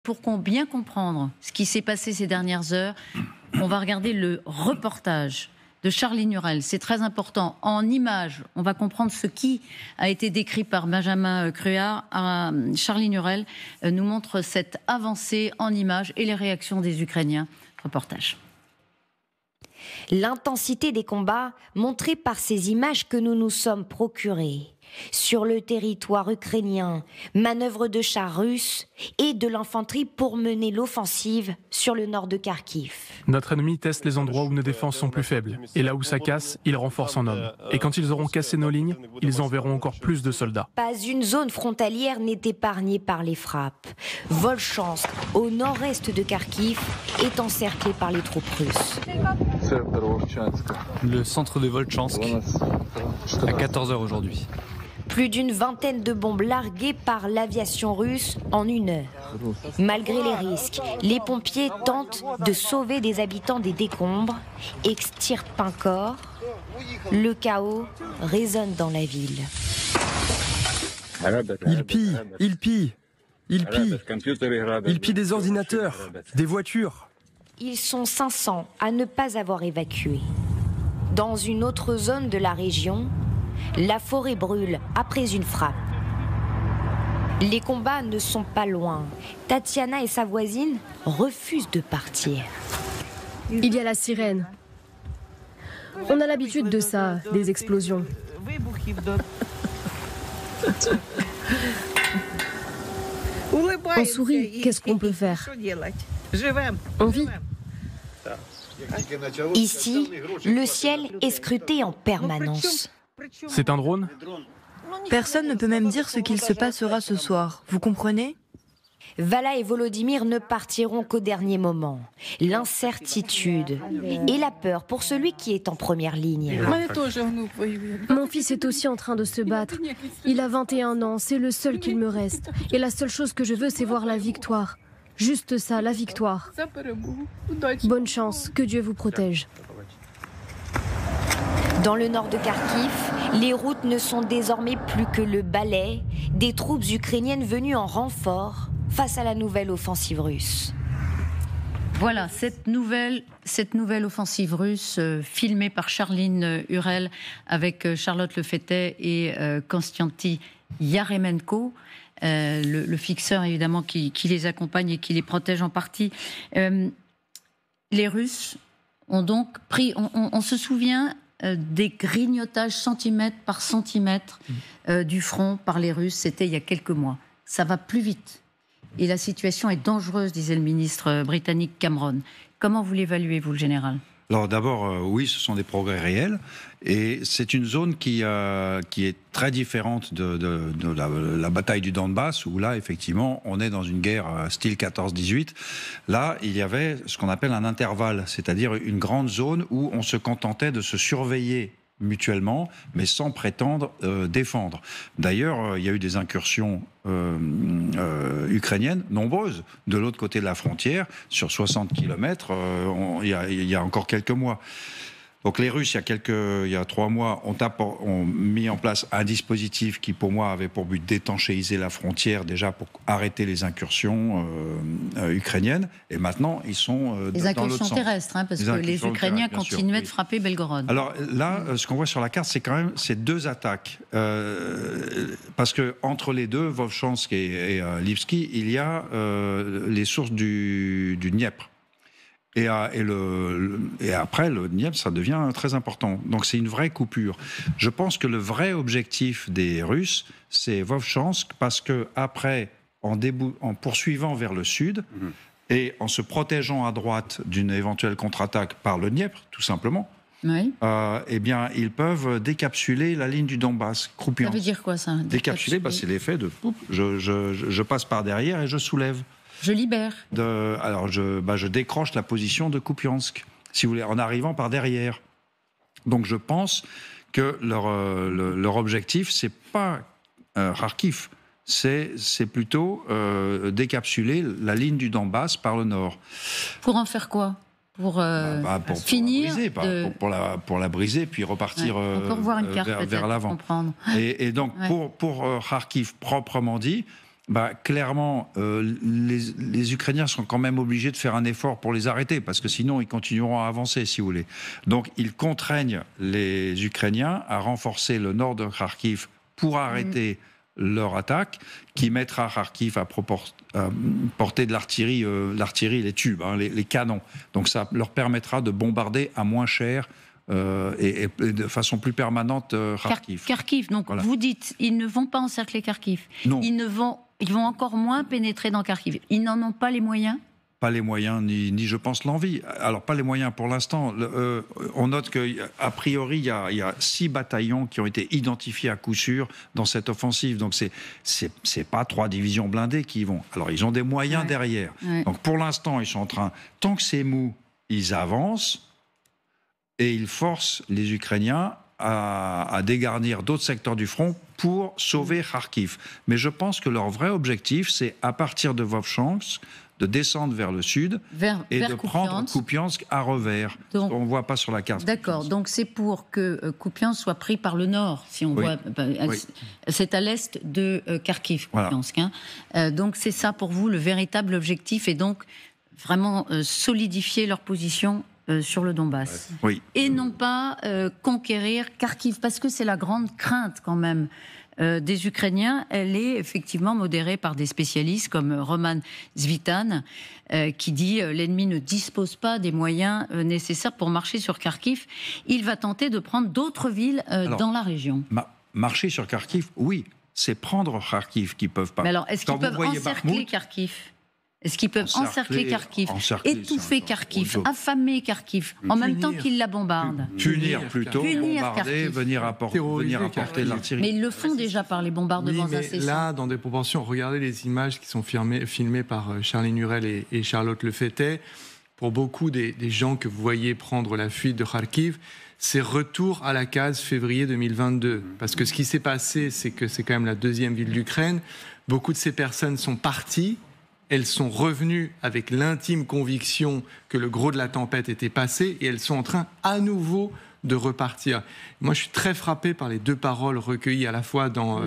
Pour bien comprendre ce qui s'est passé ces dernières heures, on va regarder le reportage de Charline Hurel. C'est très important. En images, on va comprendre ce qui a été décrit par Benjamin Cruard. Charline Hurel nous montre cette avancée en images et les réactions des Ukrainiens. Reportage. L'intensité des combats montrée par ces images que nous nous sommes procurées. Sur le territoire ukrainien, manœuvre de chars russes et de l'infanterie pour mener l'offensive sur le nord de Kharkiv. Notre ennemi teste les endroits où nos défenses sont plus faibles. Et là où ça casse, il renforce en hommes. Et quand ils auront cassé nos lignes, ils enverront encore plus de soldats. Pas une zone frontalière n'est épargnée par les frappes. Volchansk, au nord-est de Kharkiv, est encerclé par les troupes russes. Le centre de Volchansk, à 14h aujourd'hui. Plus d'une vingtaine de bombes larguées par l'aviation russe en 1 heure. Malgré les risques, les pompiers tentent de sauver des habitants des décombres, extirpent un corps. Le chaos résonne dans la ville. Il pille, il pille, il pille. Il pille des ordinateurs, des voitures. Ils sont 500 à ne pas avoir évacué. Dans une autre zone de la région, la forêt brûle après une frappe. Les combats ne sont pas loin. Tatiana et sa voisine refusent de partir. Il y a la sirène. On a l'habitude de ça, des explosions. On sourit, qu'est-ce qu'on peut faire? On vit. Ici, le ciel est scruté en permanence. C'est un drone ? Personne ne peut même dire ce qu'il se passera ce soir. Vous comprenez ? Vala et Volodymyr ne partiront qu'au dernier moment. L'incertitude et la peur pour celui qui est en première ligne. Mon fils est aussi en train de se battre. Il a 21 ans, c'est le seul qu'il me reste. Et la seule chose que je veux, c'est voir la victoire. Juste ça, la victoire. Bonne chance, que Dieu vous protège. Dans le nord de Kharkiv, les routes ne sont désormais plus que le balai des troupes ukrainiennes venues en renfort face à la nouvelle offensive russe. Voilà, cette nouvelle offensive russe filmée par Charline Hurel avec Charlotte Lefettet et Konstantin Yaremenko, le fixeur évidemment qui les accompagne et qui les protège en partie. Les Russes ont donc pris, on se souvient des grignotages centimètre par centimètre du front par les Russes, c'était il y a quelques mois. Ça va plus vite. Et la situation est dangereuse, disait le ministre britannique Cameron. Comment vous l'évaluez, vous, le général ? Alors d'abord, oui, ce sont des progrès réels. Et c'est une zone qui est très différente de la bataille du Donbass, où là, effectivement, on est dans une guerre style 14-18. Là, il y avait ce qu'on appelle un intervalle, c'est-à-dire une grande zone où on se contentait de se surveiller mutuellement, mais sans prétendre défendre. D'ailleurs, il y a eu des incursions ukrainiennes, nombreuses, de l'autre côté de la frontière, sur 60 km, il y a encore quelques mois. Donc les Russes, il y a 3 mois, ont mis en place un dispositif qui, pour moi, avait pour but d'étanchéiser la frontière, déjà pour arrêter les incursions ukrainiennes. Et maintenant, ils sont dans l'autre sens. Les incursions terrestres, hein, parce que les Ukrainiens continuaient de frapper Belgorod. Alors là, ce qu'on voit sur la carte, c'est quand même ces 2 attaques. Parce que entre les deux, Volchansk et Lipski, il y a les sources du Dniepr. Et après, le Dniepr, ça devient très important. Donc c'est une vraie coupure. Je pense que le vrai objectif des Russes, c'est Volchansk, parce que après, en poursuivant vers le sud, et en se protégeant à droite d'une éventuelle contre-attaque par le Dniepr, tout simplement, oui. Eh bien, ils peuvent décapsuler la ligne du Donbass. Ça veut dire quoi, ça ? Décapsuler, c'est l'effet de je passe par derrière et je soulève. Je libère. Alors, je décroche la position de Kupiansk, si vous voulez, en arrivant par derrière. Donc, je pense que leur objectif, c'est pas Kharkiv, c'est plutôt décapsuler la ligne du Donbass par le nord. Pour en faire quoi ? Pour finir pour la briser, puis repartir encore voir une carte vers l'avant. Et donc, pour Kharkiv proprement dit, Clairement, les Ukrainiens sont quand même obligés de faire un effort pour les arrêter, parce que sinon ils continueront à avancer, si vous voulez. Donc ils contraignent les Ukrainiens à renforcer le nord de Kharkiv pour arrêter leur attaque, qui mettra Kharkiv à porter de l'artillerie, les tubes, les canons. Donc ça leur permettra de bombarder à moins cher et de façon plus permanente Kharkiv. Kharkiv, donc voilà. Vous dites, ils ne vont pas encercler Kharkiv. Non. Ils vont encore moins pénétrer dans Kharkiv. Ils n'en ont pas les moyens ? Pas les moyens, ni je pense l'envie. Alors, pas les moyens pour l'instant. On note qu'a priori, il y a 6 bataillons qui ont été identifiés à coup sûr dans cette offensive. Donc, c'est pas 3 divisions blindées qui y vont. Alors, ils ont des moyens derrière. Ouais. Donc, pour l'instant, ils sont en train... Tant que c'est mou, ils avancent et ils forcent les Ukrainiens à dégarnir d'autres secteurs du front pour sauver Kharkiv. Mais je pense que leur vrai objectif, c'est à partir de Vovchansk, de descendre vers le sud et de prendre Kupiansk à revers. Donc, on ne voit pas sur la carte. D'accord, donc c'est pour que Kupiansk soit pris par le nord, si on voit. C'est à l'est de Kharkiv, Kupiansk. Voilà. Donc c'est ça pour vous le véritable objectif, et donc vraiment solidifier leur position sur le Donbass. Oui. Et non pas conquérir Kharkiv, parce que c'est la grande crainte quand même des Ukrainiens. Elle est effectivement modérée par des spécialistes comme Roman Zvitan, qui dit l'ennemi ne dispose pas des moyens nécessaires pour marcher sur Kharkiv. Il va tenter de prendre d'autres villes dans la région. Marcher sur Kharkiv, oui, c'est prendre Kharkiv qu'ils peuvent pas. Mais alors, est-ce qu'ils peuvent encercler Kharkiv ? Est-ce qu'ils peuvent encercler Kharkiv, étouffer Kharkiv, affamer Kharkiv, en même temps qu'ils la bombardent ? Punir plutôt, bombarder, venir apporter de l'artillerie. Mais ils le font déjà par les bombardements incessants. Là, dans des proportions, regardez les images qui sont filmées par Charline Hurel et Charlotte Lefettet. Pour beaucoup des gens que vous voyez prendre la fuite de Kharkiv, c'est retour à la case février 2022. Parce que ce qui s'est passé, c'est que c'est quand même la deuxième ville d'Ukraine. Beaucoup de ces personnes sont parties. Elles sont revenues avec l'intime conviction que le gros de la tempête était passé, et elles sont en train à nouveau de repartir. Moi, je suis très frappé par les 2 paroles recueillies à la fois dans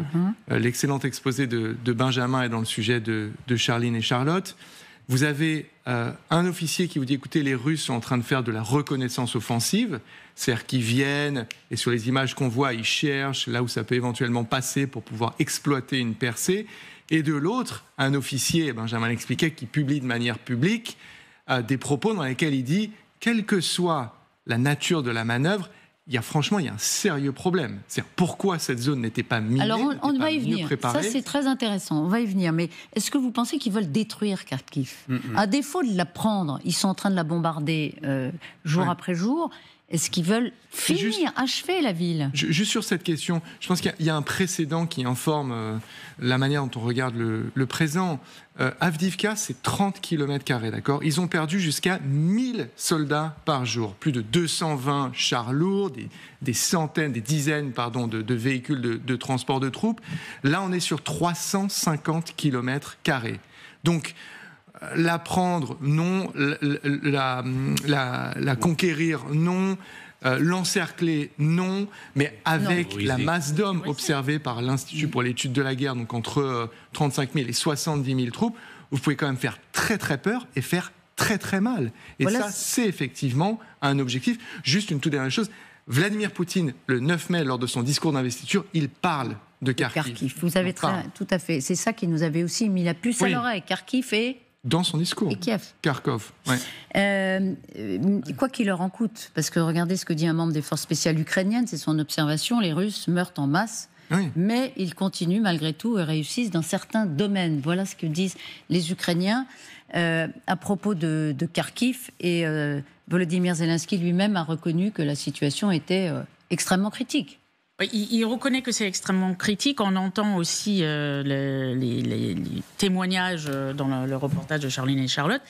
l'excellent exposé de Benjamin et dans le sujet de Charline et Charlotte. Vous avez un officier qui vous dit, écoutez, les Russes sont en train de faire de la reconnaissance offensive, c'est-à-dire qu'ils viennent, et sur les images qu'on voit, ils cherchent là où ça peut éventuellement passer pour pouvoir exploiter une percée. Et de l'autre, un officier, Benjamin l'expliquait, qui publie de manière publique des propos dans lesquels il dit, quelle que soit la nature de la manœuvre, il y a un sérieux problème. C'est-à-dire, pourquoi cette zone n'était pas minée, alors on va y venir. Préparée. Ça, c'est très intéressant. On va y venir. Mais est-ce que vous pensez qu'ils veulent détruire Kharkiv ? À défaut de la prendre, ils sont en train de la bombarder jour après jour. Est-ce qu'ils veulent achever la ville ? Juste sur cette question, je pense qu'il y a un précédent qui informe la manière dont on regarde le présent. Avdiivka, c'est 30 km², d'accord ? Ils ont perdu jusqu'à 1000 soldats par jour. Plus de 220 chars lourds, des centaines, des dizaines de véhicules de transport de troupes. Là, on est sur 350 km². Donc, la prendre, non. La conquérir, non. L'encercler, non. Mais avec la masse d'hommes observée par l'Institut pour l'étude de la guerre, donc entre 35 000 et 70 000 troupes, vous pouvez quand même faire très très peur et faire très très mal. Et ça, c'est effectivement un objectif. Juste une toute dernière chose. Vladimir Poutine, le 9 mai, lors de son discours d'investiture, il parle de Kharkiv. Vous avez tout à fait. C'est ça qui nous avait aussi mis la puce à l'oreille. Kharkiv et... Dans son discours. Et Kiev. Kharkov, quoi qu'il leur en coûte, parce que regardez ce que dit un membre des forces spéciales ukrainiennes, c'est son observation, les Russes meurent en masse, mais ils continuent malgré tout et réussissent dans certains domaines. Voilà ce que disent les Ukrainiens à propos de Kharkiv, et Volodymyr Zelensky lui-même a reconnu que la situation était extrêmement critique. Il reconnaît que c'est extrêmement critique. On entend aussi les témoignages dans le reportage de Charline et Charlotte.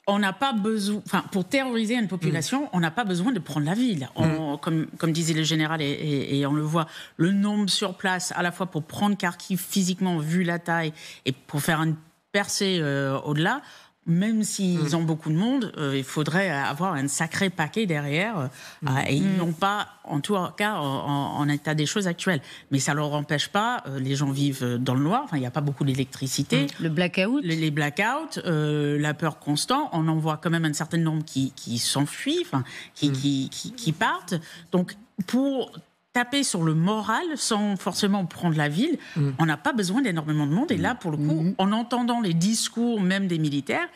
On n'a pas besoin, pour terroriser une population, on n'a pas besoin de prendre la ville. Comme disait le général, et on le voit, le nombre sur place, à la fois pour prendre Kharkiv physiquement, vu la taille, et pour faire une percée au-delà, même s'ils ont beaucoup de monde, il faudrait avoir un sacré paquet derrière. Et ils n'ont pas, en tout cas, en état des choses actuelles. Mais ça ne leur empêche pas, les gens vivent dans le noir, enfin, il n'y a pas beaucoup d'électricité. Le blackout. Les blackouts, la peur constante, on en voit quand même un certain nombre qui s'enfuient, enfin, qui partent. Donc, pour taper sur le moral sans forcément prendre la ville, on n'a pas besoin d'énormément de monde. Et là, pour le coup, en entendant les discours même des militaires,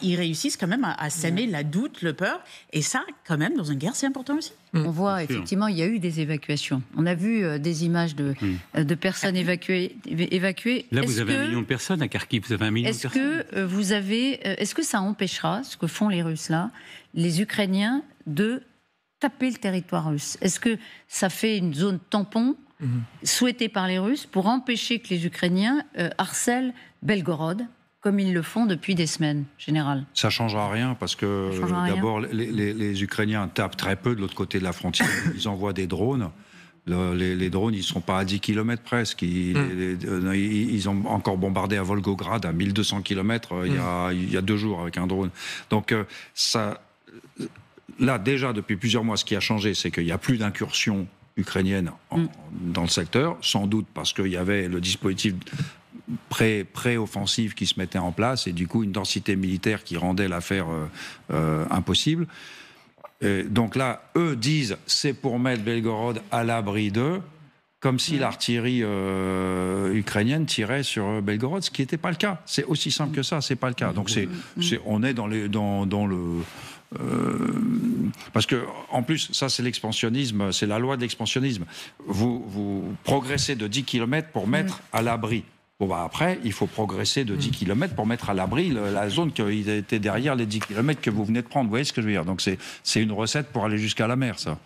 ils réussissent quand même à s'aimer la doute, le peur. Et ça, quand même, dans une guerre, c'est important aussi. On voit, effectivement, il y a eu des évacuations. On a vu des images de personnes évacuées. Là, vous avez 1 million de personnes à Kharkiv. Vous avez 1 million de personnes. Est-ce que ça empêchera, ce que font les Russes là, les Ukrainiens, de taper le territoire russe? Est-ce que ça fait une zone tampon souhaitée par les Russes pour empêcher que les Ukrainiens harcèlent Belgorod, comme ils le font depuis des semaines, général? Ça ne changera rien parce que d'abord, les Ukrainiens tapent très peu de l'autre côté de la frontière. Ils envoient des drones. Les drones, ils ne sont pas à 10 km presque. Ils ont encore bombardé à Volgograd, à 1200 km, il y a 2 jours avec un drone. Donc, là, déjà, depuis plusieurs mois, ce qui a changé, c'est qu'il n'y a plus d'incursions ukrainiennes dans le secteur, sans doute parce qu'il y avait le dispositif pré-offensif qui se mettait en place, et du coup, une densité militaire qui rendait l'affaire impossible. Donc là, eux disent, c'est pour mettre Belgorod à l'abri d'eux, comme si l'artillerie ukrainienne tirait sur Belgorod, ce qui n'était pas le cas. C'est aussi simple que ça, c'est pas le cas. Donc on est dans le... parce que, en plus, ça c'est l'expansionnisme, c'est la loi de l'expansionnisme. Vous progressez de 10 km pour mettre à l'abri. Bon, après, il faut progresser de 10 km pour mettre à l'abri la zone qui était derrière les 10 km que vous venez de prendre. Vous voyez ce que je veux dire? Donc c'est une recette pour aller jusqu'à la mer, ça.